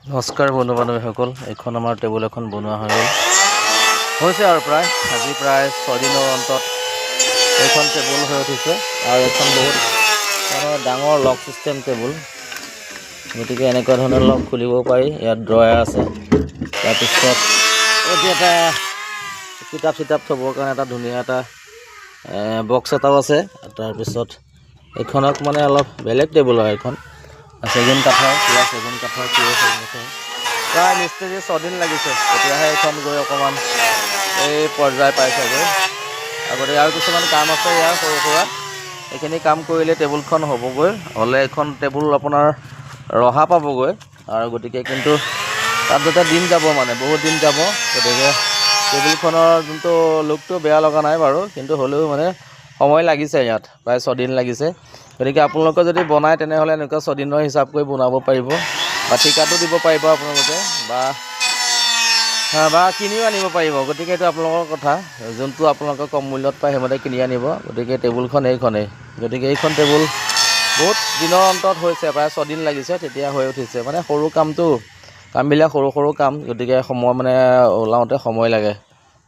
নমস্কাৰ বন্ধু বান্ধৱীসকল, এইখন আমাৰ টেবুল এখন বনোৱা হৈ গ'ল হৈছে আৰু আজি প্ৰায় 6 দিনৰ অন্তত এইখন টেবুল হৈ উঠিছে। আৰু এখন বহুত ডাঙৰ লক ছিষ্টেম টেবুল, গতিকে এনেকুৱা ধৰণৰ লক খুলিব পাৰি। ইয়াত ড্ৰয়াৰ আছে, তাৰপিছত এটা কিতাপ চিতাপ থ'বৰ কাৰণে এটা ধুনীয়া এটা বক্স এটাও আছে। তাৰপিছত এইখনক মানে অলপ বেলেগ টেবুল হয়, এইখন চেগুন কাঠৰ প্ৰায় মিস্ত্ৰী 6 দিন লাগিছে, তেতিয়াহে এইখন গৈ অকণমান এই পৰ্যায় পাইছেগৈ। আগতে আৰু কিছুমান কাম আছে ইয়াৰ সৰু সুৰা, এইখিনি কাম কৰিলে টেবুলখন হ'বগৈ। হ'লে এইখন টেবুল আপোনাৰ ৰহা পাবগৈ। আৰু গতিকে কিন্তু তাত যাতে দিন যাব, মানে বহুত দিন যাব, গতিকে টেবুলখনৰ যোনটো লুকটো বেয়া লগা নাই বাৰু, কিন্তু হ'লেও মানে সময় লাগিছে, ইয়াত প্ৰায় 6 দিন লাগিছে। গতিকে আপোনালোকে যদি বনায় তেনেহ'লে এনেকুৱা 6 দিনৰ হিচাপ কৰি বনাব পাৰিব, বা ঠিকাটো দিব পাৰিব আপোনালোকে, বা কিনিও আনিব পাৰিব। গতিকে এইটো আপোনালোকৰ কথা, যোনটো আপোনালোকে কম মূল্যত পায় সেইমতে কিনি আনিব। গতিকে টেবুলখন এইখনেই। গতিকে এইখন টেবুল বহুত দিনৰ অন্তত হৈছে, প্ৰায় 6 দিন লাগিছে, তেতিয়া হৈ উঠিছে। মানে সৰু কামবিলাক সৰু কাম, গতিকে সময় মানে ওলাওঁতে সময় লাগে।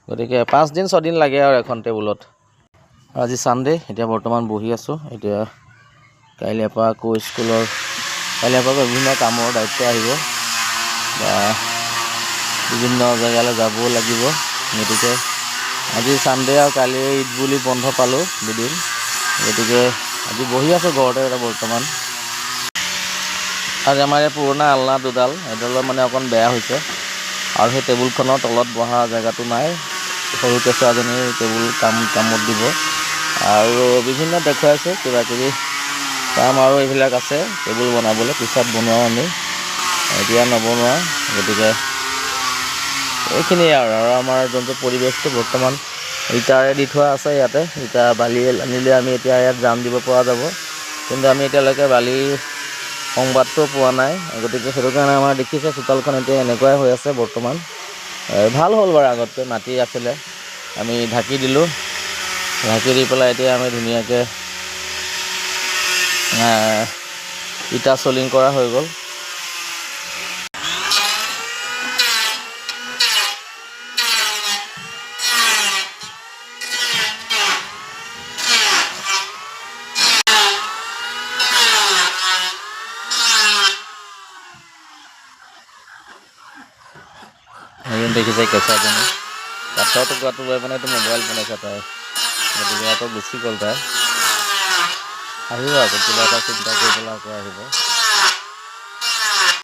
গতিকে 5 দিন 6 দিন লাগে আৰু এখন টেবুলত। আজি ছানডে, এতিয়া বৰ্তমান বহি আছোঁ। এতিয়া কাইলৈৰ পৰা আকৌ বিভিন্ন কামৰ দায়িত্ব আহিব, বা বিভিন্ন জেগালৈ যাবও লাগিব। গতিকে আজি ছানডে আৰু কালি ঈদ বুলি বন্ধ পালোঁ দুদিন। গতিকে আজি বহি আছোঁ ঘৰতে বৰ্তমান। আজি আমাৰ এই পুৰণা আলনা দুডাল, এডালৰ মানে অকণ বেয়া হৈছে, আৰু সেই টেবুলখনৰ তলত বহা জেগাটো নাই। সৰু কেঁচুৱাজনীৰ টেবুল কামত দিব, আৰু বিভিন্ন দেখুৱাইছে কিবাকিবি কাম, আৰু এইবিলাক আছে টেবুল বনাবলৈ। পিছত বনোৱাও আমি, এতিয়া নবনোৱা। গতিকে এইখিনিয়ে আৰু আমাৰ যোনটো পৰিৱেশটো বৰ্তমান ইটাৰে দি থোৱা আছে। ইয়াতে ইটা বালি আনিলে আমি এতিয়া ইয়াত জাম দিব পৰা যাব, কিন্তু আমি এতিয়ালৈকে বালিৰ সংবাদটো পোৱা নাই। গতিকে সেইটো কাৰণে আমাৰ দেখিছে চোতালখন এতিয়া এনেকুৱাই হৈ আছে বৰ্তমান। ভাল হ'ল বাৰু, আগতকৈ মাটি আছিলে, আমি ঢাকি দিলোঁ। ঢাকি দি পেলাই এতিয়া আমি ধুনীয়াকৈ ইটা চলিং কৰা হৈ গ'ল। দেখিছে কেঁচাজনী কাঠৰ টুকুৰাটো লৈ মানে এইটো মোবাইল বনাইছে তাই। গতিকে আকৌ গুচি গ'ল তাই। আহিব আকৌ কিবা এটা চিন্তা কৰি পেলাই আকৌ আহিব।